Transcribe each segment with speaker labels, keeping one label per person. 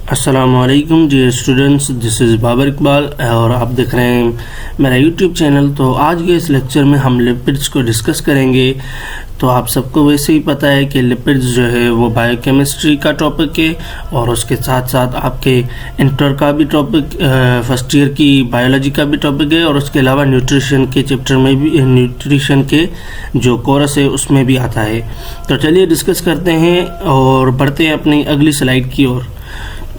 Speaker 1: अस्सलामुअलैकुम dear students, this is Babar Iqbal और आप देख रहे हैं मेरा यूट्यूब चैनल। तो आज के इस लेक्चर में हम लिपिड्स को डिस्कस करेंगे। तो आप सबको वैसे ही पता है कि लिपिड्स जो है वो बायोकेमिस्ट्री का टॉपिक है और उसके साथ साथ आपके इंटर का भी टॉपिक, फर्स्ट ईयर की बायोलॉजी का भी टॉपिक है और उसके अलावा न्यूट्रिशन के चैप्टर में भी, न्यूट्रिशन के जो कोर्स है उसमें भी आता है। तो चलिए डिस्कस करते हैं और बढ़ते हैं अपनी अगली स्लाइड की ओर।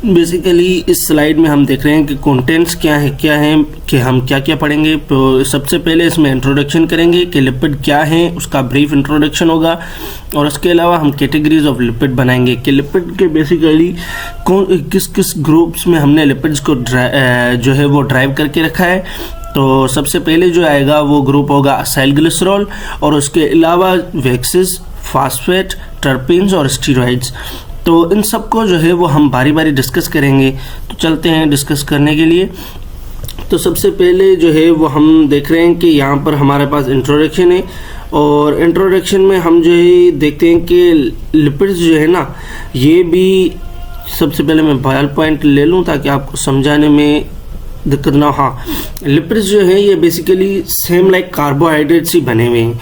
Speaker 1: बेसिकली इस स्लाइड में हम देख रहे हैं कि कंटेंट्स क्या है कि हम क्या क्या पढ़ेंगे। तो सबसे पहले इसमें इंट्रोडक्शन करेंगे कि लिपिड क्या है, उसका ब्रीफ इंट्रोडक्शन होगा और उसके अलावा हम कैटेगरीज ऑफ लिपिड बनाएंगे कि लिपिड के बेसिकली किस किस ग्रुप्स में हमने लिपिड्स को जो है वो ड्राइव करके रखा है। तो सबसे पहले जो आएगा वो ग्रुप होगा असाइल ग्लिसरॉल और उसके अलावा वैक्सेस, फास्फेट, टर्पीन्स और स्टीरॉइड्स। तो इन सब को जो है वो हम बारी बारी डिस्कस करेंगे। तो चलते हैं डिस्कस करने के लिए। तो सबसे पहले जो है वो हम देख रहे हैं कि यहाँ पर हमारे पास इंट्रोडक्शन है और इंट्रोडक्शन में हम जो है देखते हैं कि लिपिड्स जो है ना, ये भी सबसे पहले मैं बॉयल पॉइंट ले लूँ ताकि आपको समझाने में दिक्कत ना। हाँ, लिपिड्स जो है ये बेसिकली सेम लाइक कार्बोहाइड्रेट्स ही बने हुए हैं।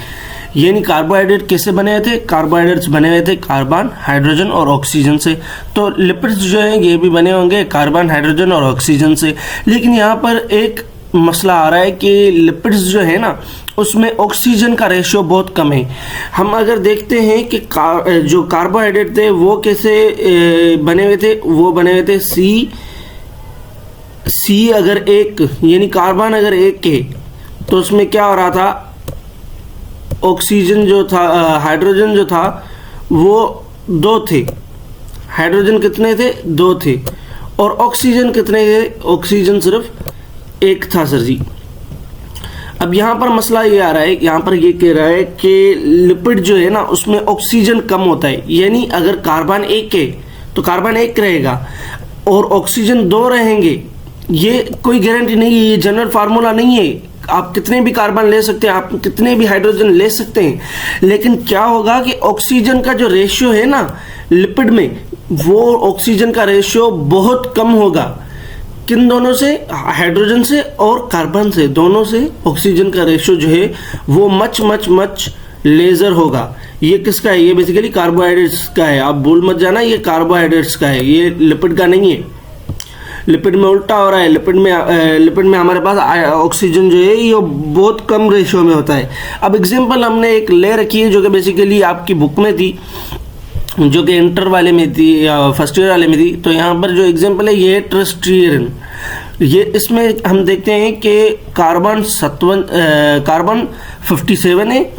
Speaker 1: यानी कार्बोहाइड्रेट कैसे बने हुए थे? कार्बोहाइड्रेट्स बने हुए थे कार्बन, हाइड्रोजन और ऑक्सीजन से। तो लिपिड्स जो है ये भी बने होंगे कार्बन, हाइड्रोजन और ऑक्सीजन से। लेकिन यहाँ पर एक मसला आ रहा है कि लिपिड्स जो है ना, उसमें ऑक्सीजन का रेशियो बहुत कम है। हम अगर देखते हैं कि जो कार्बोहाइड्रेट थे वो कैसे बने हुए थे, वो बने हुए थे सी अगर एक, यानी कार्बन अगर एक है तो उसमें क्या हो रहा था, ऑक्सीजन जो था, हाइड्रोजन जो था वो 2 थे। हाइड्रोजन कितने थे? 2 थे। और ऑक्सीजन कितने थे? ऑक्सीजन सिर्फ 1 था सर जी। अब यहाँ पर मसला ये आ रहा है, यहाँ पर ये कह रहा है कि लिपिड जो है ना उसमें ऑक्सीजन कम होता है। यानी अगर कार्बन 1 है तो कार्बन 1 रहेगा और ऑक्सीजन 2 रहेंगे। ये कोई गारंटी नहीं है, ये जनरल फार्मूला नहीं है। आप कितने भी कार्बन ले सकते हैं, आप कितने भी हाइड्रोजन ले सकते हैं, लेकिन क्या होगा कि ऑक्सीजन का जो रेशियो है ना लिपिड में, वो ऑक्सीजन का रेशियो बहुत कम होगा। किन दोनों से? हाइड्रोजन से और कार्बन से, दोनों से ऑक्सीजन का रेशियो जो है वो मच मच मच लेजर होगा। ये किसका है? ये बेसिकली कार्बोहाइड्रेट्स का है। आप भूल मत जाना, ये कार्बोहाइड्रेट्स का है, ये लिपिड का नहीं है। लिपिड में उल्टा हो रहा है। लिपिड में हमारे पास ऑक्सीजन जो है ये बहुत कम रेशियो में होता है। अब एग्जांपल हमने एक ले रखी है जो कि बेसिकली आपकी बुक में थी, जो कि इंटर वाले में थी या फर्स्ट ईयर वाले में थी। तो यहाँ पर जो एग्जांपल है ये ट्रस्ट्रियन, ये इसमें हम देखते हैं कि कार्बन 57 है,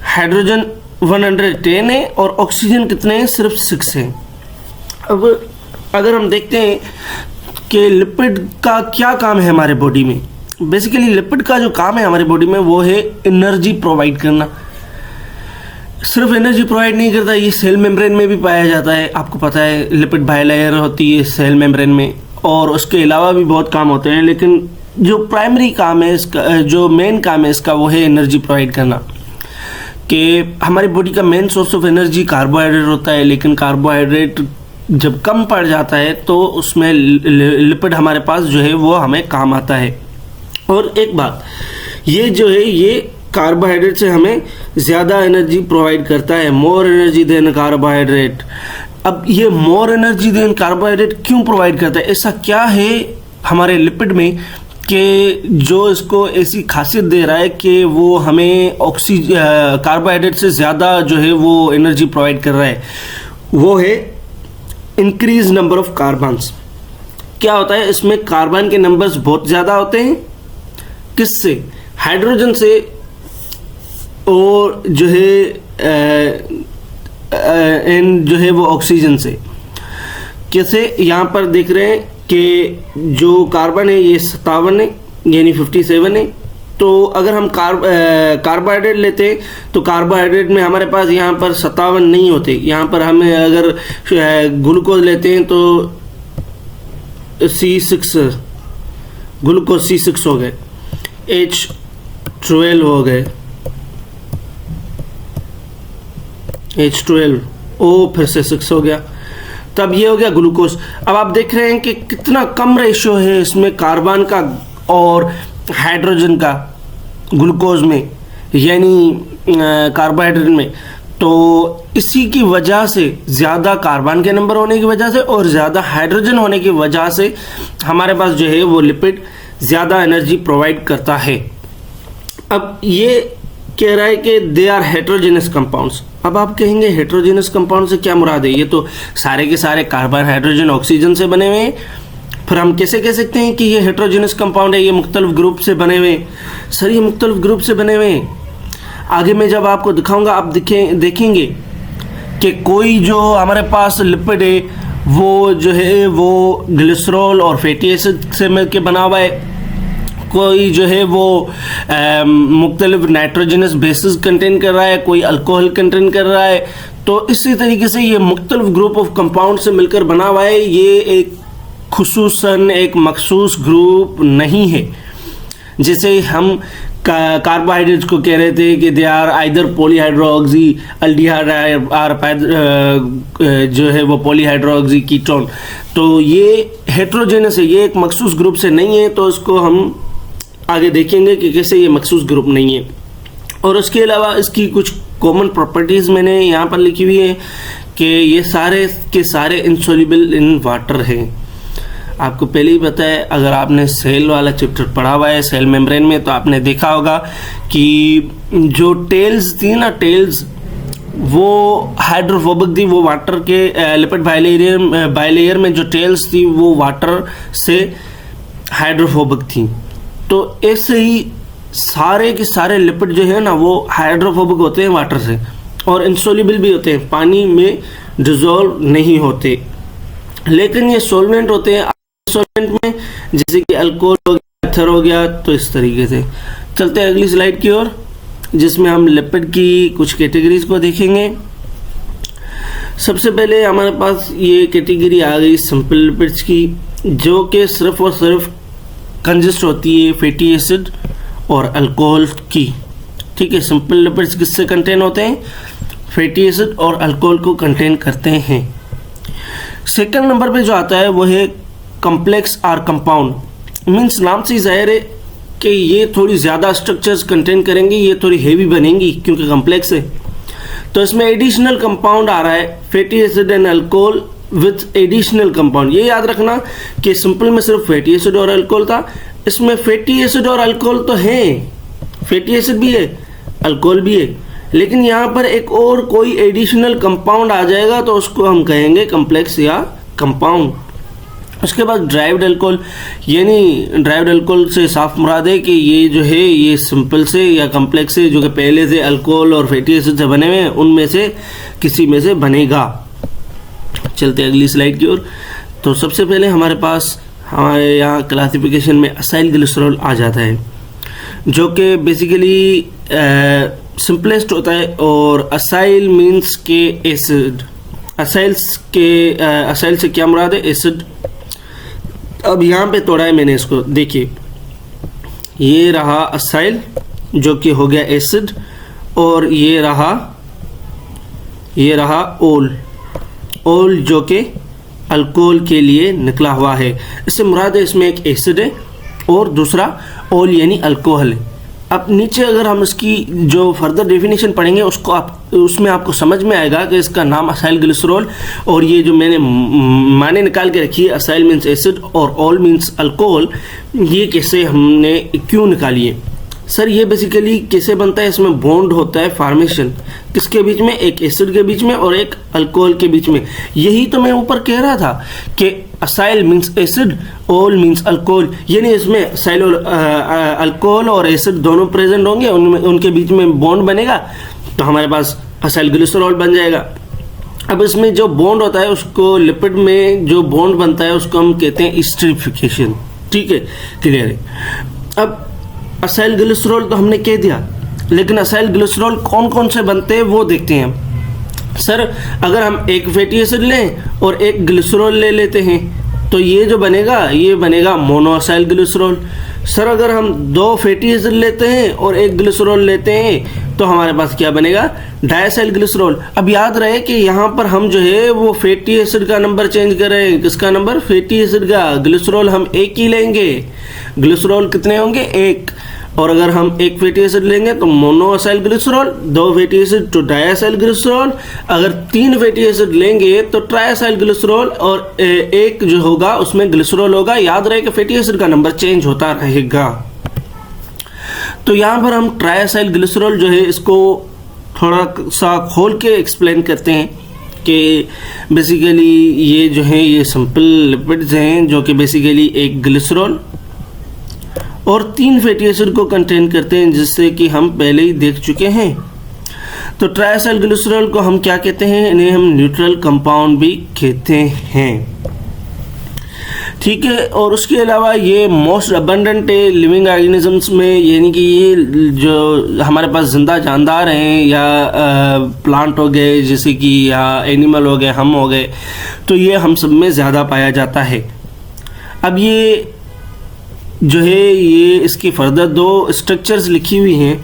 Speaker 1: हाइड्रोजन 110 है और ऑक्सीजन कितने हैं? सिर्फ 6 है। अब अगर हम देखते हैं कि लिपिड का क्या काम है हमारे बॉडी में, बेसिकली लिपिड का जो काम है हमारी बॉडी में वो है एनर्जी प्रोवाइड करना। सिर्फ एनर्जी प्रोवाइड नहीं करता, ये सेल मेम्ब्रेन में भी पाया जाता है। आपको पता है लिपिड बाइलेयर होती है सेल मेम्ब्रेन में, और उसके अलावा भी बहुत काम होते हैं। लेकिन जो प्राइमरी काम है इसका, जो मेन काम है इसका, वो है एनर्जी प्रोवाइड करना। कि हमारी बॉडी का main source of energy carbohydrate होता है, लेकिन कार्बोहाइड्रेट जब कम पड़ जाता है तो उसमें लिपिड हमारे पास जो है वो हमें काम आता है। और एक बात ये जो है, ये कार्बोहाइड्रेट से हमें ज़्यादा एनर्जी प्रोवाइड करता है, मोर एनर्जी देन कार्बोहाइड्रेट। अब ये मोर एनर्जी देन कार्बोहाइड्रेट क्यों प्रोवाइड करता है? ऐसा क्या है हमारे लिपिड में कि जो इसको ऐसी खासियत दे रहा है कि वो हमें कार्बोहाइड्रेट से ज़्यादा जो है वो एनर्जी प्रोवाइड कर रहा है? वो है इंक्रीज नंबर ऑफ कार्बन्स। क्या होता है इसमें? कार्बन के नंबर्स बहुत ज़्यादा होते हैं। किससे? हाइड्रोजन से और जो है जो है वो ऑक्सीजन से। कैसे? यहाँ पर देख रहे हैं कि जो कार्बन है ये 57 है, यानी 57 है। तो अगर हम कार्बोहाइड्रेट लेते हैं तो कार्बोहाइड्रेट में हमारे पास यहाँ पर 57 नहीं होते। यहाँ पर हमें अगर ग्लूकोज लेते हैं तो C6, ग्लूकोज C6 हो गए, H12 हो गए, H12 O फिर से 6 हो गया। तब ये हो गया ग्लूकोज। अब आप देख रहे हैं कि कितना कम रेशियो है इसमें कार्बन का और हाइड्रोजन का ग्लूकोज में, यानी कार्बोहाइड्रेट में। तो इसी की वजह से, ज़्यादा कार्बन के नंबर होने की वजह से और ज़्यादा हाइड्रोजन होने की वजह से हमारे पास जो है वो लिपिड ज़्यादा एनर्जी प्रोवाइड करता है। अब ये कह रहा है कि दे आर हेट्रोजेनस कंपाउंड्स। अब आप कहेंगे हेट्रोजेनस कंपाउंड से क्या मुराद है? ये तो सारे के सारे कार्बन, हाइड्रोजन, ऑक्सीजन से बने हुए हैं। फिर हम कैसे कह सकते हैं कि ये हेट्रोजेनस कंपाउंड है, ये मुख्तलिफ ग्रुप से बने हुए हैं? सर ये मुख्तलिफ ग्रुप से बने हुए हैं। आगे मैं जब आपको दिखाऊंगा आप देखेंगे कि कोई जो हमारे पास लिपिड है वो जो है वो ग्लिसरॉल और फैटी एसिड से मिलकर बना हुआ है, कोई जो है वो मुख्तलिफ नाइट्रोजनस बेसिस कंटेन कर रहा है, कोई अल्कोहल कंटेन कर रहा है। तो इसी तरीके से ये मुख्तलिफ ग्रुप ऑफ कंपाउंड से मिलकर बना हुआ है। ये एक खुसूसन एक मखसूस ग्रुप नहीं है। जैसे हम कार्बोहाइड्रेट्स को कह रहे थे कि they are either polyhydroxy aldehyde or जो है वो पॉलीहाइड्रोक्सी कीटोन। तो ये हेट्रोजेनस है, ये एक मखसूस ग्रुप से नहीं है। तो इसको हम आगे देखेंगे कि कैसे ये मखसूस ग्रुप नहीं है। और उसके अलावा इसकी कुछ कॉमन प्रॉपर्टीज़ मैंने यहाँ पर लिखी हुई है कि ये सारे के सारे इनसॉल्युबल इन वाटर हैं। आपको पहले ही पता है, अगर आपने सेल वाला चैप्टर पढ़ा हुआ है सेल मेम्ब्रेन में, तो आपने देखा होगा कि जो टेल्स थी ना, टेल्स वो हाइड्रोफोबिक थी, वो वाटर के लिपिड बाइलेयर में जो टेल्स थी वो वाटर से हाइड्रोफोबिक थी। तो ऐसे ही सारे के सारे लिपिड जो है ना वो हाइड्रोफोबिक होते हैं वाटर से, और इंसॉल्युबल भी होते हैं, पानी में डिजोल्व नहीं होते। लेकिन ये सॉल्वेंट होते हैं सॉल्वेंट में, जैसे कि अल्कोहल हो गया, एथर हो गया। तो इस तरीके से चलते हैं अगली स्लाइड की ओर, जिसमें हम लिपिड की कुछ कैटेगरीज को देखेंगे। सबसे पहले हमारे पास ये कैटेगरी आ गई सिंपल लिपिड्स की, जो कि सिर्फ और सिर्फ कंजिस्ट होती है फैटी एसिड और अल्कोहल की। ठीक है, सिंपल लिपिड्स किससे कंटेन होते हैं? फैटी एसिड और अल्कोहल को कंटेन करते हैं। सेकंड नंबर पे जो आता है वो है कॉम्प्लेक्स आर कंपाउंड। मीन्स नाम से जाहिर है कि ये थोड़ी ज़्यादा स्ट्रक्चर्स कंटेन करेंगी, ये थोड़ी हेवी बनेंगी क्योंकि कॉम्प्लेक्स है। तो इसमें एडिशनल कंपाउंड आ रहा है fatty acid and alcohol with additional compound. ये याद रखना कि सिंपल में सिर्फ फैटी एसिड और अल्कोहल था, इसमें फैटी एसिड और अल्कोहल तो है, फैटी एसिड भी है, अल्कोहल भी है, लेकिन यहाँ पर एक और कोई एडिशनल कंपाउंड आ जाएगा तो उसको हम कहेंगे कॉम्प्लेक्स या कंपाउंड। उसके बाद ड्राइव्ड अल्कोहल, यानी ड्राइव्ड अल्कोहल से साफ मुराद है कि ये जो है ये सिंपल से या कॉम्प्लेक्स से, जो कि पहले से अल्कोहल और फैटी एसिड से बने हुए हैं, उनमें से किसी में से बनेगा। चलते अगली स्लाइड की ओर। तो सबसे पहले हमारे पास हमारे यहाँ क्लासिफिकेशन में असाइल ग्लिसरॉल आ जाता है, जो कि बेसिकली सिंपलेस्ट होता है। और असाइल मीन्स के एसिड, असाइल से क्या मुराद है? एसिड। अब यहाँ पे तोड़ा है मैंने इसको, देखिए ये रहा असाइल जो कि हो गया एसिड, और ये रहा ओल जो कि अल्कोहल के लिए निकला हुआ है। इससे मुराद है इसमें एक एसिड है और दूसरा ओल यानी अल्कोहल है। अब नीचे अगर हम इसकी जो फर्दर डेफिनेशन पढ़ेंगे उसमें आपको समझ में आएगा कि इसका नाम असाइल ग्लिसरॉल, और ये जो मैंने माने निकाल के रखी है, असाइल मीन्स एसिड और ऑल मीन्स अल्कोहल, ये कैसे हमने क्यों निकाली है? सर ये बेसिकली कैसे बनता है, इसमें बॉन्ड होता है फॉर्मेशन, किसके बीच में? एक एसिड के बीच में और एक अल्कोहल के बीच में। यही तो मैं ऊपर कह रहा था कि acyl means acid, all means alcohol, यानी इसमें असाइल अल्कोहल और एसिड दोनों प्रेजेंट होंगे, उनके बीच में बॉन्ड बनेगा, तो हमारे पास असाइल ग्लिसरॉल बन जाएगा। अब इसमें जो बॉन्ड होता है उसको, लिपिड में जो बॉन्ड बनता है उसको हम कहते हैं एस्टरिफिकेशन। ठीक है, क्लियर है। अब असाइल ग्लिसरॉल तो हमने कह दिया, लेकिन असाइल ग्लिसरॉल कौन कौन से बनते हैं वो देखते हैं। सर अगर हम एक फैटी एसिड लें और एक ग्लिसरॉल ले लेते हैं तो ये जो बनेगा ये बनेगा मोनो असाइल ग्लिसरॉल। सर अगर हम 2 फैटी एसिड लेते हैं और 1 ग्लिसरॉल लेते हैं तो हमारे पास क्या बनेगा, डायसाइल ग्लिसरॉल। अब याद रहे कि यहाँ पर हम जो है वो फैटी एसिड का नंबर चेंज कर रहे हैं। किसका नंबर, फैटी एसिड का। ग्लिसरॉल हम 1 ही लेंगे, ग्लिसरॉल कितने होंगे, 1। और अगर हम 1 फैटी एसिड लेंगे तो मोनोअसाइल ग्लिसरॉल, 2 फैटी एसिड तो डायसाइल ग्लिसरॉल, अगर 3 फैटी एसिड लेंगे तो ट्राइसाइल ग्लिसरॉल, और 1 जो होगा उसमें ग्लिसरॉल होगा। याद रहे कि फैटी एसिड का नंबर चेंज होता रहेगा। तो यहाँ पर हम ट्राइसाइल ग्लिसरॉल जो है इसको थोड़ा सा खोल के एक्सप्लेन करते हैं कि बेसिकली ये जो है ये सिंपल लिपिड्स हैं जो कि बेसिकली 1 ग्लिसरॉल और 3 फैटी एसिड को कंटेन करते हैं, जिससे कि हम पहले ही देख चुके हैं। तो ट्राइसाइल ग्लिसरॉल को हम क्या कहते हैं, इन्हें हम न्यूट्रल कंपाउंड भी कहते हैं, ठीक है। और उसके अलावा ये मोस्ट अबंडेंट है लिविंग ऑर्गेनिजम्स में, यानी कि ये जो हमारे पास जिंदा जानदार हैं या प्लांट हो गए जैसे कि या एनिमल हो गए, हम हो गए, तो ये हम सब में ज़्यादा पाया जाता है। अब ये जो है ये इसकी फर्दर 2 स्ट्रक्चर्स लिखी हुई हैं,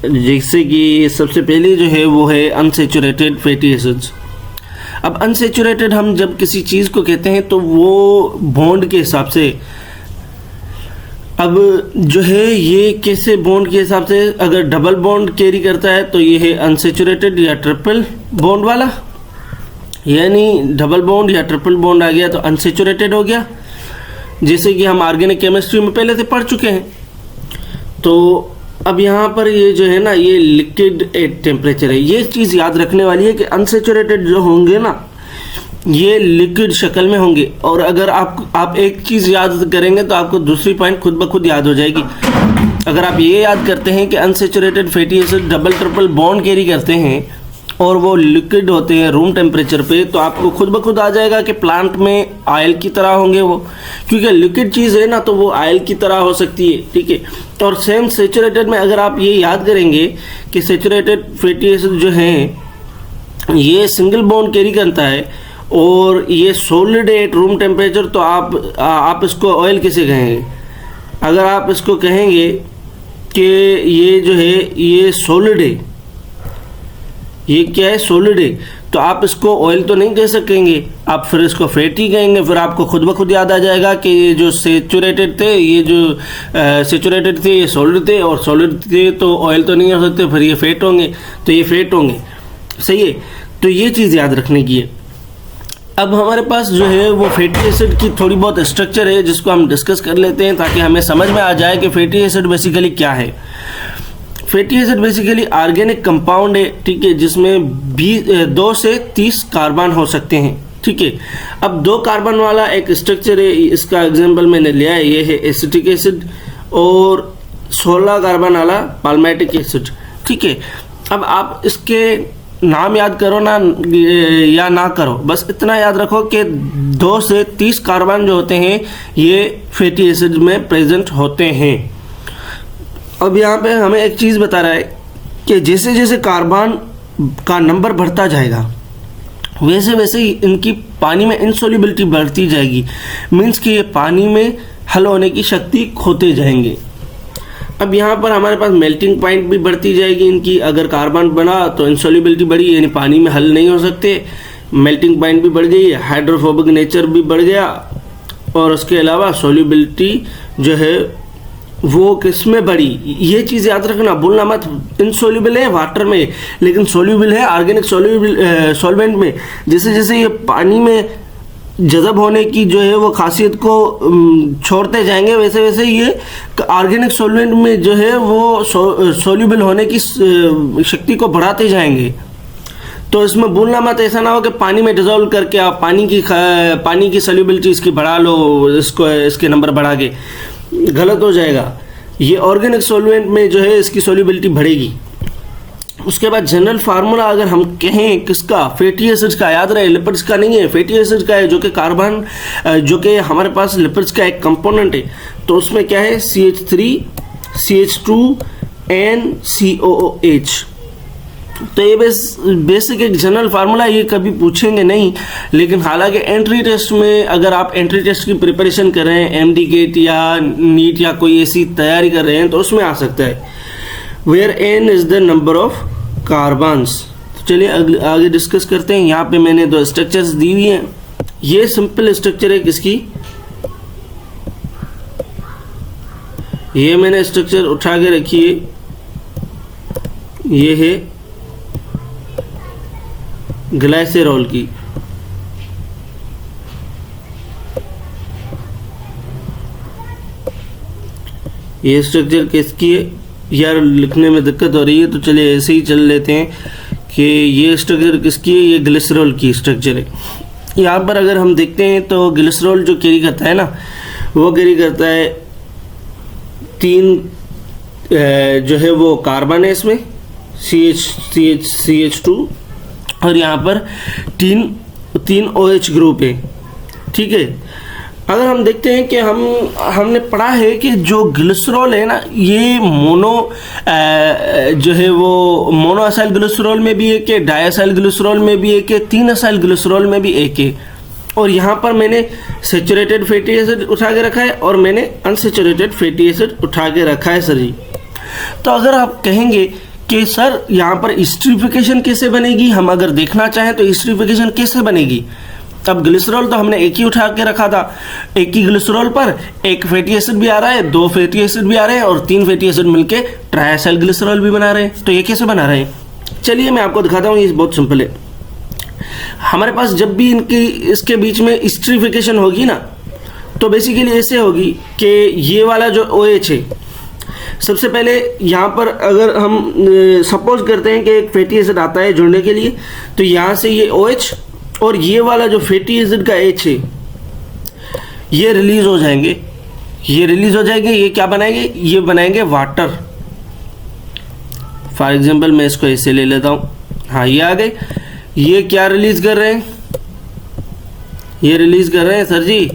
Speaker 1: जैसे कि सबसे पहले जो है वो है अनसैचुरेटेड फैटी एसिड्स। अब अनसैचुरेटेड हम जब किसी चीज़ को कहते हैं तो वो बॉन्ड के हिसाब से, अब जो है ये कैसे बॉन्ड के हिसाब से, अगर डबल बॉन्ड कैरी करता है तो ये है अनसैचुरेटेड या ट्रिपल बॉन्ड वाला, यानी डबल बॉन्ड या ट्रिपल बॉन्ड आ गया तो अनसैचुरेटेड हो गया, जैसे कि हम ऑर्गेनिक केमिस्ट्री में पहले से पढ़ चुके हैं। तो अब यहाँ पर ये जो है ना ये लिक्विड एट टेम्परेचर है, ये चीज़ याद रखने वाली है कि अनसैचुरेटेड जो होंगे ना ये लिक्विड शक्ल में होंगे। और अगर आप एक चीज़ याद करेंगे तो आपको दूसरी पॉइंट खुद ब खुद याद हो जाएगी। अगर आप ये याद करते हैं कि unsaturated fatty acid double triple bond carry करते हैं और वो लिक्विड होते हैं रूम टेम्परेचर पे, तो आपको खुद ब खुद आ जाएगा कि प्लांट में ऑयल की तरह होंगे वो, क्योंकि लिक्विड चीज़ है ना तो वो ऑयल की तरह हो सकती है, ठीक है। और सेम सैचुरेटेड में अगर आप ये याद करेंगे कि सैचुरेटेड फैटी एसिड जो हैं ये सिंगल बॉन्ड कैरी करता है और ये सॉलिड है एट रूम टेम्परेचर, तो आप इसको ऑयल किसे कहेंगे। अगर आप इसको कहेंगे कि ये जो है ये सॉलिड है, ये क्या है, सॉलिड है, तो आप इसको ऑयल तो नहीं कह सकेंगे, आप फिर इसको फैट ही कहेंगे। फिर आपको खुद ब खुद याद आ जाएगा कि ये जो सैचुरेटेड थे, ये जो सैचुरेटेड थे ये सॉलिड थे, और सॉलिड थे तो ऑयल तो नहीं हो सकते, फिर ये फैट होंगे, तो ये फैट होंगे, सही है। तो ये चीज़ याद रखने की है। अब हमारे पास जो है वो फैटी एसिड की थोड़ी बहुत स्ट्रक्चर है जिसको हम डिस्कस कर लेते हैं ताकि हमें समझ में आ जाए कि फैटी एसिड बेसिकली क्या है। Fatty acid basically organic compound है, ठीक है, जिसमें 2 से 30 कार्बन हो सकते हैं, ठीक है। अब 2 कार्बन वाला एक स्ट्रक्चर है, इसका एग्जांपल मैंने लिया है, ये है एसिटिक एसिड, और 16 कार्बन वाला पाल्मेटिक एसिड, ठीक है। अब आप इसके नाम याद करो ना या ना करो, बस इतना याद रखो कि 2 से 30 कार्बन जो होते हैं ये फैटी एसिड में प्रेजेंट होते हैं। अब यहाँ पे हमें एक चीज़ बता रहा है कि जैसे जैसे कार्बन का नंबर बढ़ता जाएगा वैसे वैसे ही इनकी पानी में इंसोल्युबिलिटी बढ़ती जाएगी, मीन्स कि ये पानी में हल होने की शक्ति खोते जाएंगे। अब यहाँ पर हमारे पास मेल्टिंग पॉइंट भी बढ़ती जाएगी इनकी, अगर कार्बन बना तो इंसोल्युबिलिटी बढ़ी यानी पानी में हल नहीं हो सकते, मेल्टिंग पॉइंट भी बढ़ गई, हाइड्रोफोबिक नेचर भी बढ़ गया, और उसके अलावा सोल्यूबिलिटी जो है वो किस में बढ़ी, ये चीज़ याद रखना, भूलना मत। इनसोल्यूबल है वाटर में लेकिन सोल्यूबल है ऑर्गेनिक सॉल्वेंट में। जैसे जैसे ये पानी में जज़ब होने की जो है वो खासियत को छोड़ते जाएंगे वैसे वैसे ये ऑर्गेनिक सॉल्वेंट में जो है वो सोल्यूबल होने की शक्ति को बढ़ाते जाएंगे। तो इसमें भूलना मत, ऐसा ना हो कि पानी में डिजोल्व करके आप पानी की सोल्यूबिलिटी इसकी बढ़ा लो, इसके नंबर बढ़ा के, गलत हो जाएगा। ये ऑर्गेनिक सॉल्वेंट में जो है इसकी सोल्यूबिलिटी बढ़ेगी। उसके बाद जनरल फार्मूला अगर हम कहें किसका, फैटी एसिड्स का, याद रहे लिपिड्स का नहीं है, फैटी एसिड्स का है, जो कि कार्बन जो कि हमारे पास लिपिड्स का एक कंपोनेंट है। तो उसमें क्या है, CH3 CH2 NCOOH, तो ये बेसिक एक जनरल फार्मूला, ये कभी पूछेंगे नहीं, लेकिन हालांकि एंट्री टेस्ट में अगर आप एंट्री टेस्ट की प्रिपरेशन कर रहे हैं, एमडी गेट या नीट या कोई ऐसी तैयारी कर रहे हैं, तो उसमें आ सकता है। Where n is the number of carbons. तो चलिए आगे डिस्कस करते हैं। यहाँ पे मैंने दो स्ट्रक्चर्स दी हुई हैं। ये सिंपल स्ट्रक्चर है किसकी, ये मैंने स्ट्रक्चर उठा के रखी है, ये है ग्लाइसेरॉल की। ये स्ट्रक्चर किसकी है यार, लिखने में दिक्कत हो रही है, तो चलिए ऐसे ही चल लेते हैं कि ये स्ट्रक्चर किसकी है, ये ग्लिसरॉल की स्ट्रक्चर है। यहाँ पर अगर हम देखते हैं तो ग्लिसरॉल जो कैरी करता है ना, वो कैरी करता है 3 जो है वो कार्बन है इसमें, CH2, और यहाँ पर 3 OH ग्रुप है। ठीक है, अगर हम देखते हैं कि हमने पढ़ा है कि जो ग्लिसरॉल है ना, ये जो है वो मोनो असाइल ग्लिसरॉल में भी एक है, डाई असाइल ग्लिसरॉल में भी एक है, 3 असाइल ग्लिसरॉल में भी एक है। और यहाँ पर मैंने सैचुरेटेड फैटी एसिड उठा के रखा है और मैंने अनसैचुरेटेड फैटी एसिड उठा के रखा है सर जी। तो अगर आप कहेंगे कि सर यहाँ पर एस्टरिफिकेशन कैसे बनेगी, हम अगर देखना चाहें तो एस्टरिफिकेशन कैसे बनेगी। अब ग्लिसरॉल तो हमने एक ही उठा के रखा था, एक ही ग्लिसरॉल पर एक फैटी एसिड भी आ रहा है, 2 फैटी एसिड भी आ रहे हैं और 3 फैटी एसिड मिलके ट्राइएसाइल ग्लिसरॉल भी बना रहे हैं। तो ये कैसे बना रहे हैं, चलिए मैं आपको दिखाता हूँ। ये बहुत सिंपल है। हमारे पास जब भी इसके बीच में एस्टरिफिकेशन होगी ना, तो बेसिकली ऐसे होगी कि ये वाला जो OH है, सबसे पहले यहाँ पर अगर हम सपोज करते हैं कि एक फैटी एसिड आता है जुड़ने के लिए, तो यहाँ से ये OH और ये वाला जो फैटी एसिड का H है, ये रिलीज हो जाएंगे। ये क्या बनाएंगे, ये बनाएंगे वाटर। फॉर एग्जांपल मैं इसको ऐसे ले लेता हूँ, हाँ ये आ गए। ये क्या रिलीज कर रहे हैं, ये रिलीज कर रहे हैं सर जी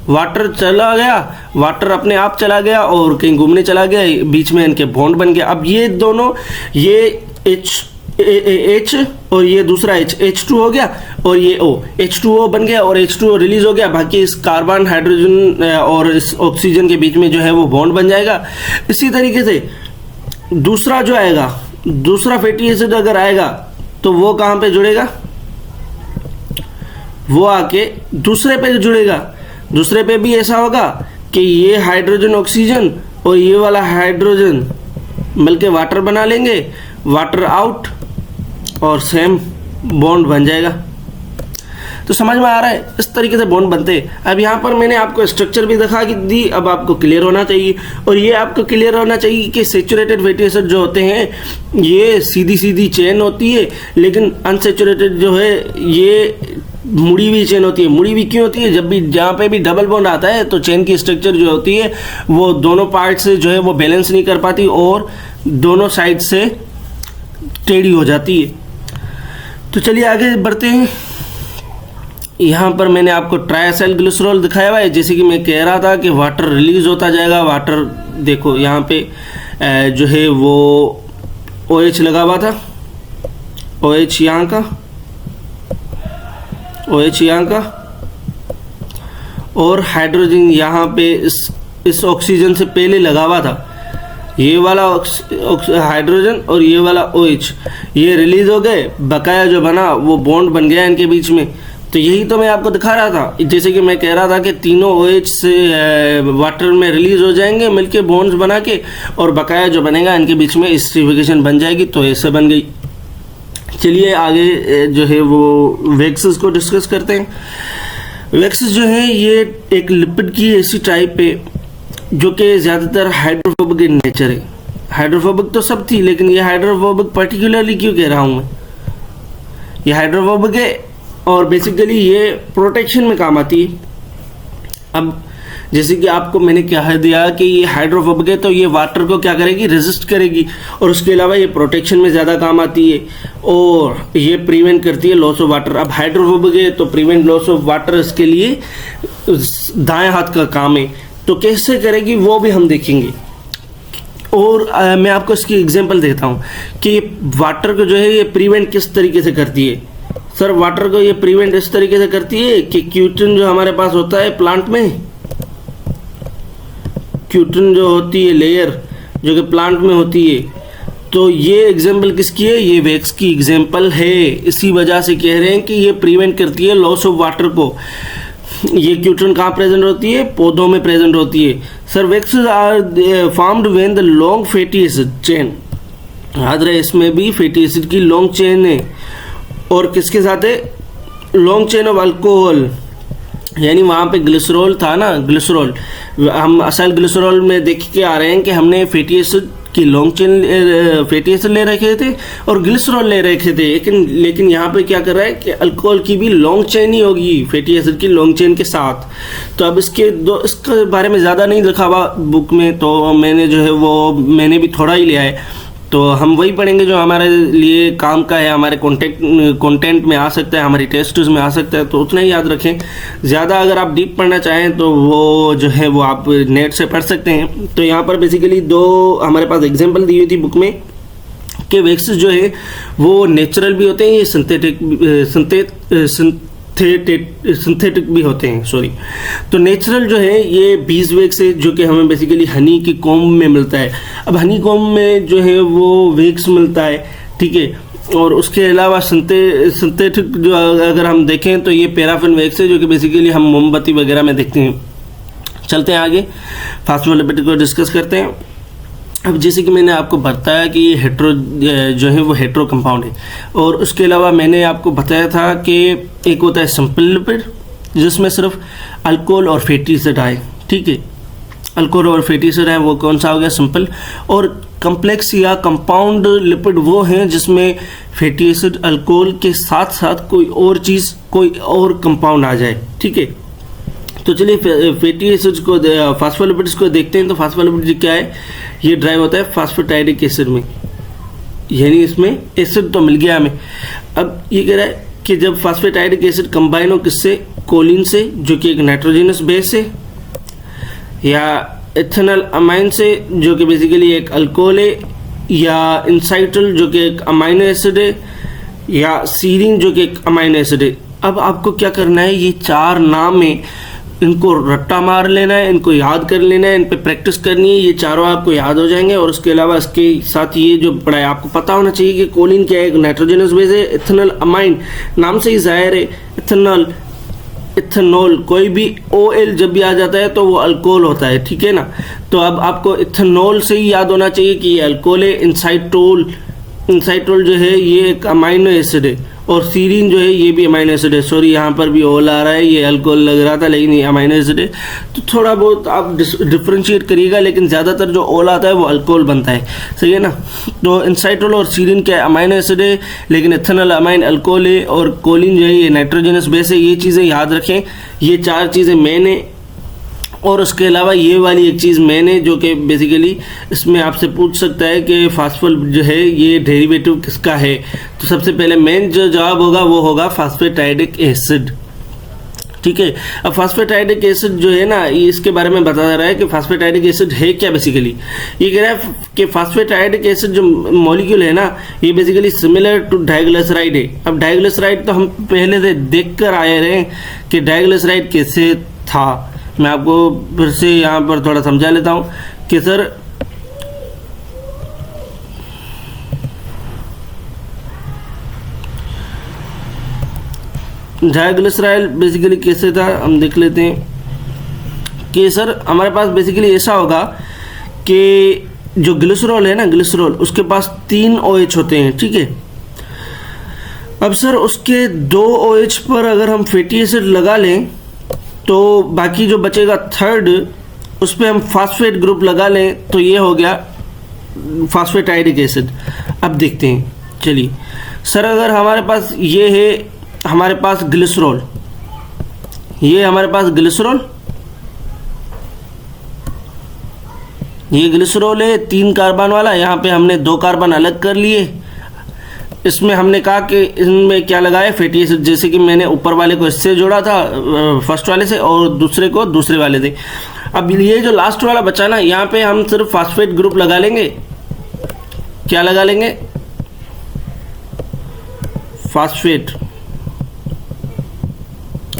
Speaker 1: वाटर चला गया, वाटर अपने आप चला गया और कहीं घूमने चला गया, बीच में इनके बॉन्ड बन गया। अब ये दोनों, ये H और ये दूसरा H2 हो गया और ये O, H2O बन गया और H2O रिलीज हो गया। बाकी इस कार्बन, हाइड्रोजन और इस ऑक्सीजन के बीच में जो है वो बॉन्ड बन जाएगा। इसी तरीके से दूसरा जो आएगा, दूसरा फैटी एसिड अगर आएगा तो वो कहाँ पे जुड़ेगा, वो आके दूसरे पे जुड़ेगा। दूसरे पे भी ऐसा होगा कि ये हाइड्रोजन ऑक्सीजन और ये वाला हाइड्रोजन मिलके वाटर बना लेंगे, वाटर आउट और सेम बॉन्ड बन जाएगा। तो समझ में आ रहा है, इस तरीके से बॉन्ड बनते हैं। अब यहाँ पर मैंने आपको स्ट्रक्चर भी दिखा दी, अब आपको क्लियर होना चाहिए। और ये आपको क्लियर होना चाहिए कि सैचुरेटेड फैटी एसिड जो होते हैं ये सीधी चेन होती है, लेकिन अनसैचुरेटेड जो है ये मुड़ी हुई चेन होती है। मुड़ी हुई क्यों होती है, जब भी जहाँ पे भी डबल बॉन्ड आता है तो चेन की स्ट्रक्चर जो होती है वो दोनों पार्ट से जो है वो बैलेंस नहीं कर पाती और दोनों साइड से टेढ़ी हो जाती है। तो चलिए आगे बढ़ते हैं। यहाँ पर मैंने आपको ट्राइएसाइल ग्लिसरॉल दिखाया हुआ है। जैसे कि मैं कह रहा था कि वाटर रिलीज होता जाएगा, वाटर देखो यहाँ पे जो है वो OH लगा हुआ था, OH यहाँ का, OH यहाँ का और हाइड्रोजन यहाँ पे इस ऑक्सीजन से पहले लगा हुआ था। ये वाला हाइड्रोजन और ये वाला OH ये रिलीज हो गए, बकाया जो बना वो बॉन्ड बन गया इनके बीच में। तो यही तो मैं आपको दिखा रहा था। जैसे कि मैं कह रहा था कि तीनों OH से वाटर में रिलीज हो जाएंगे मिलके बॉन्ड्स बना के, और बकाया जो बनेगा इनके बीच में एस्टरिफिकेशन बन जाएगी। तो ऐसे बन गई। चलिए आगे जो है वो वैक्सेस को डिस्कस करते हैं। वैक्सेस जो है ये एक लिपिड की ऐसी टाइप है जो कि ज़्यादातर हाइड्रोफोबिक इन नेचर है। हाइड्रोफोबिक तो सब थी, लेकिन ये हाइड्रोफोबिक पर्टिकुलरली क्यों कह रहा हूँ मैं, ये हाइड्रोफोबिक है और बेसिकली ये प्रोटेक्शन में काम आती है। अब जैसे कि आपको मैंने कह दिया कि ये हाइड्रोफोबिक है तो ये वाटर को क्या करेगी, रेजिस्ट करेगी, और उसके अलावा ये प्रोटेक्शन में ज़्यादा काम आती है और ये प्रिवेंट करती है लॉस ऑफ वाटर। अब हाइड्रोफोबिक है तो प्रिवेंट लॉस ऑफ वाटर इसके लिए दाएं हाथ का काम है। तो कैसे करेगी वो भी हम देखेंगे। और मैं आपको इसकी एग्जांपल देता हूँ कि वाटर को जो है ये प्रिवेंट किस तरीके से करती है। सर वाटर को ये प्रिवेंट इस तरीके से करती है कि क्यूटिन जो हमारे पास होता है प्लांट में, क्यूटिन जो होती है लेयर जो कि प्लांट में होती है, तो ये एग्जाम्पल किसकी है, ये वैक्स की एग्जाम्पल है। इसी वजह से कह रहे हैं कि ये प्रिवेंट करती है लॉस ऑफ वाटर को। ये क्यूटिन कहाँ प्रेजेंट होती है, पौधों में प्रेजेंट होती है। Sir waxes are formed when the long fatty acid chain, याद रहे इसमें भी फैटी एसिड की लॉन्ग चेन है, और किसके साथ है, लॉन्ग चेन ऑफ अल्कोहल, यानी वहाँ पे ग्लिसरॉल था ना, ग्लिसरॉल हम असल ग्लिसरॉल में देख के आ रहे हैं कि हमने फैटी एसिड की लॉन्ग चेन फैटी एसिड ले रखे थे और ग्लिसरॉल ले रखे थे, लेकिन यहाँ पे क्या कर रहा है कि अल्कोहल की भी लॉन्ग चेन ही होगी फैटी एसिड की लॉन्ग चेन के साथ। तो अब इसके बारे में ज़्यादा नहीं लिखा हुआ बुक में, तो मैंने जो है वो मैंने भी थोड़ा ही लिया है, तो हम वही पढ़ेंगे जो हमारे लिए काम का है, हमारे कंटेंट में आ सकता है, हमारी टेस्ट में आ सकता है, तो उतना ही याद रखें। ज़्यादा अगर आप डीप पढ़ना चाहें तो वो जो है वो आप नेट से पढ़ सकते हैं। तो यहाँ पर बेसिकली दो हमारे पास एग्जांपल दी हुई थी बुक में कि वैक्सेस जो है वो नेचुरल भी होते हैं, ये सिंथेटिक भी होते हैं, सॉरी। तो नेचुरल जो है ये बीज वैक्स है जो कि हमें बेसिकली हनी की कॉम्ब में मिलता है। अब हनी कॉम्ब में जो है वो वैक्स मिलता है, ठीक है। और उसके अलावा सिंथेटिक जो अगर हम देखें तो ये पैराफिन वैक्स है जो कि बेसिकली हम मोमबत्ती वगैरह में देखते हैं। चलते हैं आगे, फास्फोलिपिड को डिस्कस करते हैं। अब जैसे कि मैंने आपको बताया कि ये हेट्रो जो है वो हेट्रो कंपाउंड है, और उसके अलावा मैंने आपको बताया था कि एक होता है सिंपल लिपिड जिसमें सिर्फ अल्कोहल और फैटी एसिड आए, ठीक है। अल्कोहल और फैटी एसिड है वो कौन सा हो गया, सिंपल। और कम्प्लेक्स या कंपाउंड लिपिड वो हैं जिसमें फैटी एसिड अल्कोहल के साथ साथ कोई और चीज़, कोई और कंपाउंड आ जाए, ठीक है। तो चलिए फैटी एसिड्स को, फास्फोलिपिड्स को देखते हैं। तो फास्फोलिपिड क्या है, ये ड्राइव होता है फास्फेटाइडिक एसिड में, यानी इसमें एसिड तो मिल गया हमें। अब ये कह रहा है कि जब फास्फेटाइडिक एसिड कंबाइन हो किससे, कोलिन से जो कि एक नाइट्रोजनस बेस है, या इथेनॉल अमाइन से जो कि बेसिकली एक अल्कोहल है, या इंसाइटल जो कि एक अमाइनो एसिड है, या सीरीन जो कि एक अमाइनो एसिड है। अब आपको क्या करना है, ये चार नाम है, इनको रट्टा मार लेना है, इनको याद कर लेना है, इन पे प्रैक्टिस करनी है, ये चारों आपको याद हो जाएंगे। और उसके अलावा इसके साथ ये जो पढ़ा है आपको पता होना चाहिए कि कोलिन क्या है, एक नाइट्रोजनस बेस है। इथेनॉल अमाइन नाम से ही जाहिर है, इथेनॉल, इथेनॉल, कोई भी OL जब भी आ जाता है तो वो अल्कोहल होता है, ठीक है ना। तो अब आपको इथेनॉल से ही याद होना चाहिए कि ये अल्कोहल है। इंसाइटोल जो है ये एक अमाइनो एसिड है, और सीरीन जो है ये भी अमाइनो एसिड है। सॉरी यहाँ पर भी ओल आ रहा है, ये अल्कोहल लग रहा था लेकिन ये अमाइनो एसिड है। तो थोड़ा बहुत आप डिफ्रेंशिएट करिएगा, लेकिन ज़्यादातर जो ओल आता है वो अल्कोहल बनता है, सही है ना। तो इंसाइटोल और सीरीन क्या अमाइनो एसिड है, लेकिन इथेनॉल अमाइन अल्कोहल है, और कोलिन जो है ये नाइट्रोजनस बेस है। ये चीज़ें याद रखें, ये चार चीज़ें मेन है। और उसके अलावा ये वाली एक चीज़ मैंने जो कि बेसिकली इसमें आपसे पूछ सकता है कि फास्फोल जो है ये डेरिवेटिव किसका है, तो सबसे पहले मेन जो जवाब होगा वो होगा फास्फेटाइडिक एसिड, ठीक है। अब फास्फेटाइडिक एसिड जो है ना, ये इसके बारे में बता रहा है कि फास्फेटाइडिक एसिड है क्या। बेसिकली ये कह रहा है कि फास्फेटाइडिक एसिड जो मॉलिक्यूल है ना, ये बेसिकली सिमिलर टू डाइग्लिसराइड है। अब डाइग्लिसराइड तो हम पहले से देख कर आए रहे कि डाइग्लिसराइड कैसे था। मैं आपको फिर से यहाँ पर थोड़ा समझा लेता हूँ कि सर डाइग्लिसराइड बेसिकली कैसे था हम देख लेते हैं कि सर हमारे पास बेसिकली ऐसा होगा कि जो ग्लिसरॉल है ना, ग्लिसरॉल उसके पास 3 OH होते हैं, ठीक है। अब सर उसके 2 OH पर अगर हम फैटी एसिड लगा लें तो बाकी जो बचेगा थर्ड, उस पर हम फास्फेट ग्रुप लगा लें तो ये हो गया फास्फेटाइडिक एसिड। अब देखते हैं, चलिए सर अगर हमारे पास ये है, हमारे पास ग्लिसरॉल, ये हमारे पास ग्लिसरॉल, ये ग्लिसरॉल है 3 कार्बन वाला, यहाँ पे हमने 2 कार्बन अलग कर लिए। इसमें हमने कहा कि इनमें क्या लगाए, फैटी एसिड, जैसे कि मैंने ऊपर वाले को इससे जोड़ा था फर्स्ट वाले से, और दूसरे को दूसरे वाले से। अब ये जो लास्ट वाला बचा ना, यहाँ पे हम सिर्फ फास्फेट ग्रुप लगा लेंगे। क्या लगा लेंगे? फास्फेट।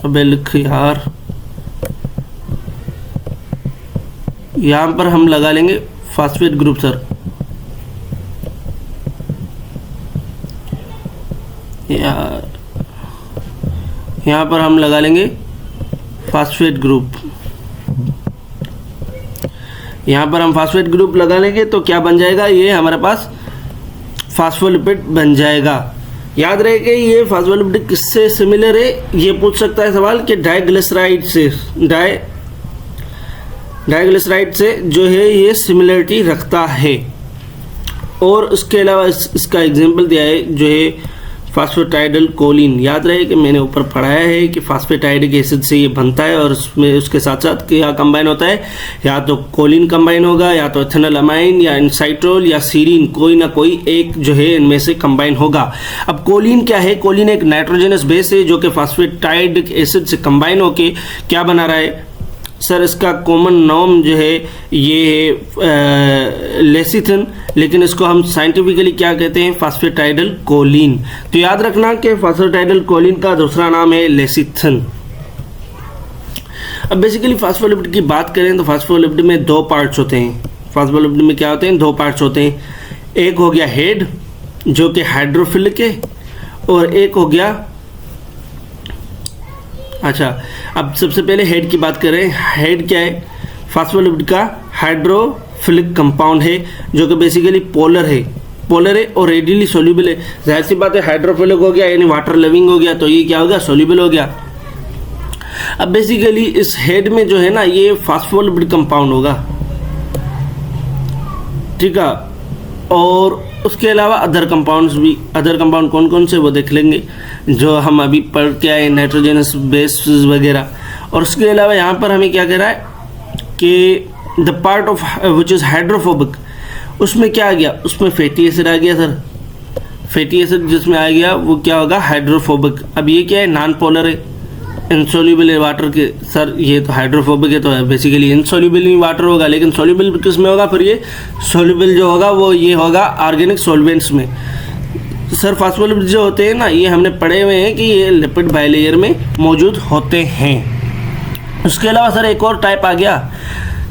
Speaker 1: अबे लिख यार, यहां पर हम लगा लेंगे फास्फेट ग्रुप सर। यहां पर हम लगा लेंगे फास्फेट ग्रुप। यहां पर हम फास्फेट ग्रुप लगा लेंगे तो क्या बन जाएगा? ये हमारे पास फास्फोलिपिड बन जाएगा। याद रहे कि ये फास्फोलिपिड किससे सिमिलर है, ये पूछ सकता है सवाल कि डाइग्लिसराइड से, डाइग्लिसराइड से जो है ये सिमिलरिटी रखता है। और उसके अलावा इसका एग्जांपल दिया है जो है फास्फेटाइडल कोलिन। याद रहे कि मैंने ऊपर पढ़ाया है कि फास्फेटाइडिक एसिड से ये बनता है और उसमें उसके साथ साथ क्या कंबाइन होता है, या तो कोलिन कंबाइन होगा, या तो एथेनल अमाइन, या इनसाइट्रोल, या सीरीन, कोई ना कोई एक जो है इनमें से कंबाइन होगा। अब कोलिन क्या है? कोलिन एक नाइट्रोजनस बेस है जो कि फास्फेटाइडिक एसिड से कंबाइन होके क्या बना रहा है सर? इसका कॉमन नाम जो है ये है लेसिथिन, लेकिन इसको हम साइंटिफिकली क्या कहते हैं? फास्फेटाइडल कोलिन। तो याद रखना कि फास्फेटाइडल कोलिन का दूसरा नाम है लेसिथिन। अब बेसिकली फास्फोलिपिड की बात करें तो फास्फोलिपिड में दो पार्ट्स होते हैं। फास्फोलिपिड में क्या होते हैं? दो पार्ट्स होते हैं। एक हो गया हेड जो कि हाइड्रोफिलिक है, और एक हो गया, अच्छा अब सबसे पहले हेड की बात करें। हेड क्या है? फास्फोलिपिड का हाइड्रोफिलिक कंपाउंड है जो कि बेसिकली पोलर है और रेडिली सोल्यूबल है। जाहिर सी बात है, हाइड्रोफिलिक हो गया यानी वाटर लविंग हो गया, तो ये क्या हो गया? सोल्यूबल हो गया। अब बेसिकली इस हेड में जो है ना ये फास्फोलिपिड कंपाउंड होगा, ठीक है। और उसके अलावा अदर कंपाउंड्स भी, अदर कंपाउंड कौन कौन से वो देख लेंगे जो हम अभी पढ़ के आए, नाइट्रोजनस बेस वगैरह। और उसके अलावा यहाँ पर हमें क्या कह रहा है कि the part of which is hydrophobic, उसमें क्या आ गया? उसमें फैटी एसिड आ गया सर। फैटी एसिड जिसमें आ गया वो क्या होगा? हाइड्रोफोबिक। अब ये क्या है? नॉन पोलर है, इनसोल्यूबल है वाटर के। सर ये तो हाइड्रोफोबिक है तो बेसिकली इनसोल्यूबल ही वाटर होगा, लेकिन सोल्यूबल किस में होगा? फिर ये सोल्यूबल जो होगा वो ये होगा ऑर्गेनिक सॉल्वेंट्स में। सर फास्फोलिपिड जो होते हैं ना, ये हमने पढ़े हुए हैं कि ये लिपिड बाइलेयर में मौजूद होते हैं। उसके अलावा सर एक और टाइप आ गया।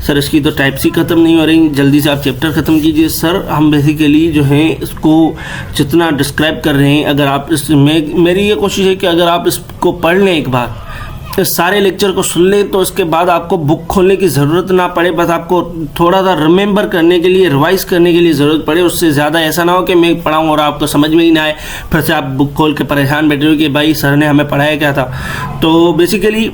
Speaker 1: सर इसकी तो टाइप सी खत्म नहीं हो रही, जल्दी से आप चैप्टर खत्म कीजिए। सर हम बेसिकली जो है इसको जितना डिस्क्राइब कर रहे हैं, अगर आप मेरी ये कोशिश है कि अगर आप इसको पढ़ लें एक बार, इस सारे लेक्चर को सुन लें, तो उसके बाद आपको बुक खोलने की ज़रूरत ना पड़े, बस आपको थोड़ा सा रिमेंबर करने के लिए, रिवाइज करने के लिए ज़रूरत पड़े। उससे ज़्यादा ऐसा ना हो कि मैं पढ़ाऊँ और आपको समझ में ही ना आए, फिर से आप बुक खोल के परेशान बैठे हो कि भाई सर ने हमें पढ़ाया क्या था। तो बेसिकली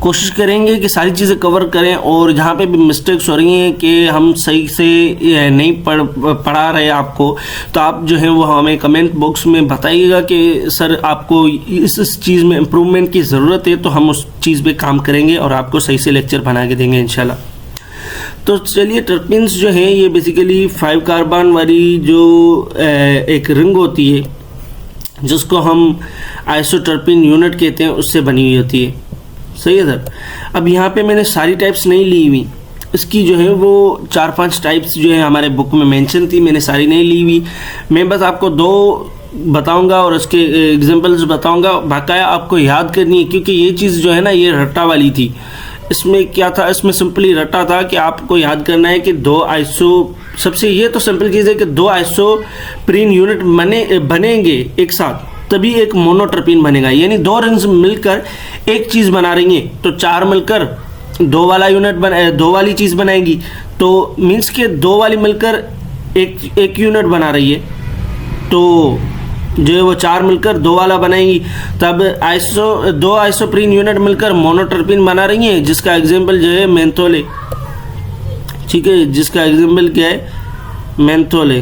Speaker 1: कोशिश करेंगे कि सारी चीज़ें कवर करें, और जहाँ पे भी मिस्टेक्स हो रही हैं कि हम सही से नहीं पढ़ा रहे आपको, तो आप जो है वो हमें कमेंट बॉक्स में बताइएगा कि सर आपको इस चीज़ में इम्प्रूवमेंट की ज़रूरत है, तो हम उस चीज़ पे काम करेंगे और आपको सही से लेक्चर बना के देंगे इंशाल्लाह। तो चलिए, टर्पीन्स जो हैं ये बेसिकली 5 कार्बन वाली जो एक रिंग होती है जिसको हम आइसोटर्पिन यूनिट कहते हैं, उससे बनी हुई होती है। सही है सर। अब यहाँ पे मैंने सारी टाइप्स नहीं ली हुई, इसकी जो है वो 4-5 टाइप्स जो है हमारे बुक में मेंशन थी, मैंने सारी नहीं ली हुई। मैं बस आपको 2 बताऊंगा और उसके एग्जांपल्स बताऊंगा, बाकाया आपको याद करनी है, क्योंकि ये चीज़ जो है ना ये रट्टा वाली थी। इसमें क्या था? इसमें सिंपली रट्टा था कि आपको याद करना है कि 2 आइसो, सबसे ये तो सिंपल चीज़ है कि 2 आइसोप्रीन यूनिट बनेंगे एक साथ, तभी एक मोनोटर्पिन बनेगा। यानी 2 रिंग्स मिलकर एक चीज़ बना रही है, तो 4 मिलकर 2 वाला यूनिट 2 वाली चीज़ बनाएगी। तो मीन्स के 2 वाली मिलकर एक यूनिट बना रही है, तो जो है वो 4 मिलकर 2 वाला बनाएंगी। तब 2 आइसोप्रीन यूनिट मिलकर मोनोटर्पिन बना रही है, जिसका एग्जाम्पल जो है मेंथोल है। ठीक है, जिसका एग्जाम्पल क्या है? मेंथोल है।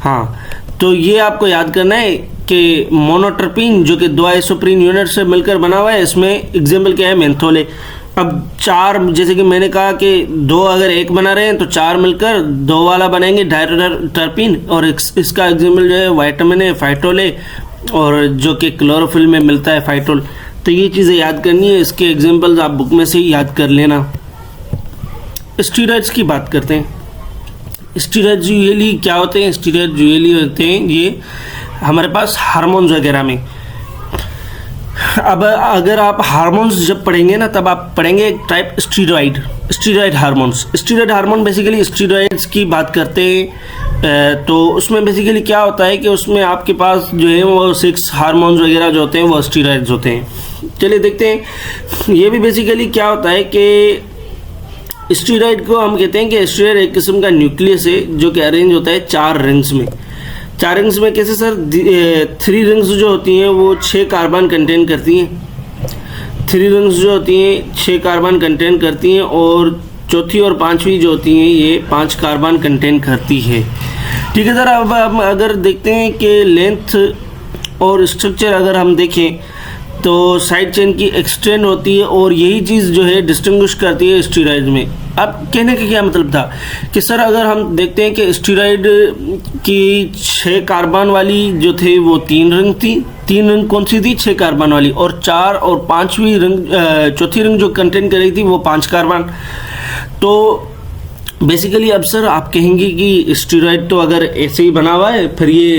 Speaker 1: हाँ, तो ये आपको याद करना है कि मोनोटर्पिन जो कि 2 आइसोप्रीन यूनिट से मिलकर बना हुआ है, इसमें एग्जाम्पल क्या है? मेंथोल है। अब 4, जैसे कि मैंने कहा कि 2 अगर एक बना रहे हैं तो 4 मिलकर 2 वाला बनाएंगे डायटर्पिन, और इसका एग्जाम्पल जो है विटामिन है, फाइटोल है, और जो कि क्लोरोफिल में मिलता है फाइटोल। तो ये चीज़ें याद करनी है। इसके एग्जांपल्स आप बुक में से ही याद कर लेना। स्टीरॉइड्स की बात करते हैं। स्टीरॉइड्स यूजुअली क्या होते हैं? स्टीरॉइड्स यूजुअली होते हैं ये हमारे पास हार्मोन्स वगैरह में। अब अगर आप हार्मोन्स जब पढ़ेंगे ना, तब आप पढ़ेंगे एक type steroid hormones. Steroid hormone basically steroids की बात करते हैं। तो उसमें बेसिकली क्या होता है कि उसमें आपके पास जो है वो 6 हार्मोन्स वगैरह जो होते हैं वो स्टीरॉइड्स होते हैं। चलिए देखते हैं ये भी बेसिकली क्या होता है कि स्टीरॉइड को हम कहते हैं कि स्टीरॉइड एक किस्म का न्यूक्लियस है जो कि अरेंज होता है 4 रिंग्स में। 4 रिंग्स में कैसे सर? 3 रिंग्स जो होती हैं वो 6 कार्बन कंटेन करती हैं। 3 रिंग्स जो होती हैं 6 कार्बन कंटेन करती हैं और चौथी और पांचवी जो होती हैं ये 5 कार्बन कंटेन करती है। ठीक है सर। अब हम अगर देखते हैं कि लेंथ और स्ट्रक्चर अगर हम देखें तो साइड चेन की एक्सटेंड होती है और यही चीज़ जो है डिस्टिंग्विश करती है स्टीरॉइड में। अब कहने का क्या मतलब था कि सर अगर हम देखते हैं कि स्टीरॉइड की 6 कार्बन वाली जो थे वो 3 रिंग थी। 3 रिंग कौन सी थी? 6 कार्बन वाली। और 4 और 5वीं रिंग, चौथी रिंग जो कंटेन कर रही थी वो 5 कार्बन। तो बेसिकली अब सर आप कहेंगे कि स्टीरॉइड तो अगर ऐसे ही बना हुआ है फिर ये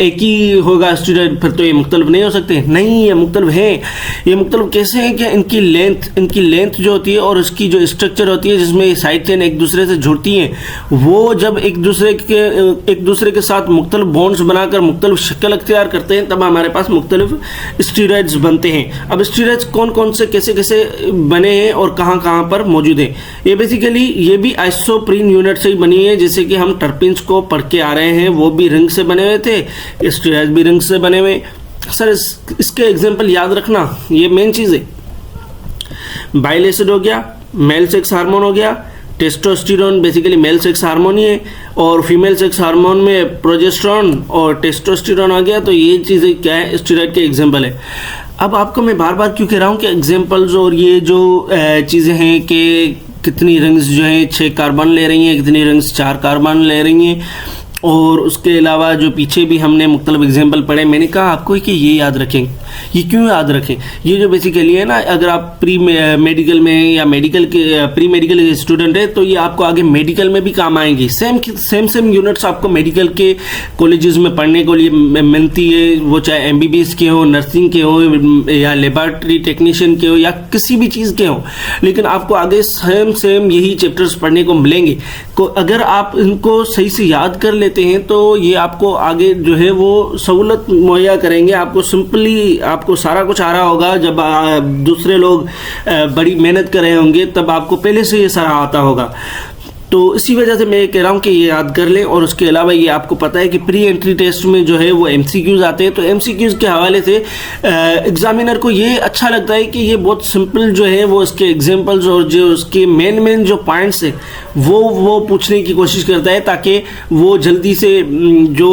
Speaker 1: एक ही होगा स्टीरॉइड, फिर तो ये मुख्तलिफ नहीं हो सकते। नहीं, ये मुख्तलिफ है। ये मुख्तलिफ कैसे हैं कि इनकी लेंथ जो होती है और उसकी जो स्ट्रक्चर होती है जिसमें साइड चेन एक दूसरे से जुड़ती हैं, वो जब एक दूसरे के साथ मुख्तलिफ बॉन्ड्स बनाकर मुख्तलिफ शक्ल अख्तियार करते हैं तब हमारे पास मुख्तलिफ स्टीरॉइड्स बनते हैं। अब स्टीरॉइड्स कौन कौन से कैसे कैसे बने हैं और कहाँ कहाँ पर मौजूद हैं, ये बेसिकली ये भी आइसोप्रीन यूनिट से ही बनी है। जैसे कि हम टर्पीन्स को पढ़ के आ रहे हैं, वो भी रिंग से बने हुए थे, स्टीरॉइड भी रिंग से बने हुए। सर इसके एग्जांपल याद रखना, ये मेन चीज़ है। बाइल एसिड हो गया, मेल सेक्स हार्मोन हो गया, testosterone basically male sex hormone ही है, और फीमेल सेक्स हार्मोन में प्रोजेस्टेरोन और टेस्टोस्टेरोन आ गया। तो ये चीज़ें क्या है? स्टीरॉइड के एग्जांपल है। अब आपको मैं बार बार क्यों कह रहा हूँ कि एग्जांपल्स और ये जो चीज़ें हैं कि कितनी रिंग्स जो हैं 6 कार्बन ले रही हैं, कितनी रिंग्स 4 कार्बन ले रही हैं, और उसके अलावा जो पीछे भी हमने मुख्तलिफ एग्जांपल पढ़े, मैंने कहा आपको कि ये याद रखें। ये क्यों याद रखें? ये जो बेसिकली है ना, अगर आप प्री मेडिकल में या मेडिकल के प्री मेडिकल के स्टूडेंट है तो ये आपको आगे मेडिकल में भी काम आएंगी। सेम यूनिट्स आपको मेडिकल के कॉलेजेस में पढ़ने को लिए मिलती है, वो चाहे MBBS के हो, नर्सिंग के हो, या लेबॉरेटरी टेक्नीशियन के हो, या किसी भी चीज़ के हो, लेकिन आपको आगे सेम यही चैप्टर्स पढ़ने को मिलेंगे। अगर आप इनको सही से याद कर लेते हैं तो ये आपको आगे जो है वो सहूलत मुहैया करेंगे। आपको सिंपली आपको सारा कुछ आ रहा होगा। जब दूसरे लोग बड़ी मेहनत कर रहे होंगे तब आपको पहले से ये सारा आता होगा। तो इसी वजह से मैं कह रहा हूँ कि ये याद कर लें। और उसके अलावा ये आपको पता है कि प्री एंट्री टेस्ट में जो है वो MCQs आते हैं, तो MCQs के हवाले से एग्जामिनर को ये अच्छा लगता है कि ये बहुत सिंपल जो है वो इसके एग्जांपल्स और जो उसके मेन जो पॉइंट्स है वो पूछने की कोशिश करता है, ताकि वो जल्दी से जो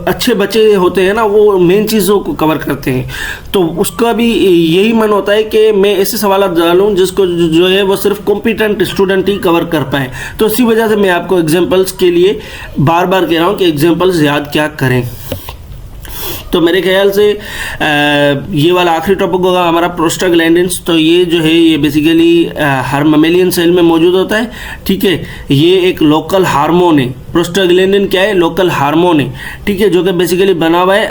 Speaker 1: अच्छे बच्चे होते हैं ना वो मेन चीज़ों को कवर करते हैं। तो उसका भी यही मन होता है कि मैं ऐसे सवाल डालूं जिसको जो है वो सिर्फ कॉम्पिटेंट स्टूडेंट ही कवर कर पाए। तो इसी वजह से मैं आपको एग्जांपल्स के लिए बार बार कह रहा हूँ कि एग्जांपल्स याद क्या करें। तो मेरे ख्याल से ये वाला आखिरी टॉपिक होगा हमारा प्रोस्टाग्लैंडिन्स। तो ये जो है ये बेसिकली हर ममेलियन सेल में मौजूद होता है। ठीक है, ये एक लोकल हार्मोन है। प्रोस्टाग्लैंडिन क्या है? लोकल हार्मोन है। ठीक है, जो कि बेसिकली बना हुआ है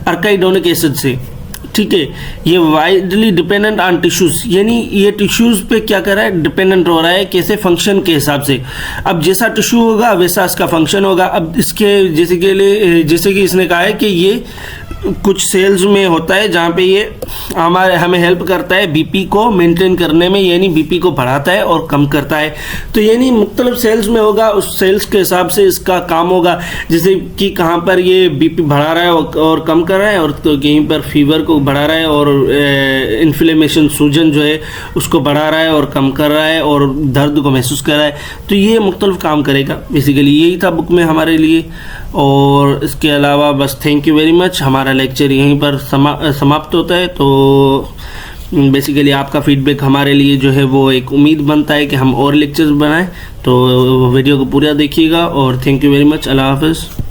Speaker 1: अर्काइडोनिक एसिड से। ठीक है, ये वाइडली डिपेंडेंट ऑन टिश्यूज, यानी ये टिश्यूज पे क्या कर रहा है? डिपेंडेंट हो रहा है, कैसे? फंक्शन के हिसाब से। अब जैसा टिश्यू होगा वैसा इसका फंक्शन होगा। अब इसके जैसे कि इसने कहा है कि ये कुछ सेल्स में होता है जहाँ पे ये हमें हेल्प करता है BP को मेंटेन करने में, यानी BP को बढ़ाता है और कम करता है। तो यानी मुख्तलिफ सेल्स में होगा, उस सेल्स के हिसाब से इसका काम होगा। जैसे कि कहाँ पर ये BP बढ़ा रहा है और कम कर रहा है, और तो कहीं पर फीवर को बढ़ा रहा है और इन्फ्लेमेशन सूजन जो है उसको बढ़ा रहा है और कम कर रहा है, और दर्द को महसूस कर रहा है। तो ये मुख्तलिफ काम करेगा। बेसिकली यही था बुक में हमारे लिए। और इसके अलावा बस थैंक यू वेरी मच। हमारा लेक्चर यहीं पर समाप्त होता है। तो बेसिकली आपका फीडबैक हमारे लिए जो है वो एक उम्मीद बनता है कि हम और लेक्चर्स बनाएं। तो वीडियो को पूरा देखिएगा और थैंक यू वेरी मच। अल्लाह हाफ़िज़।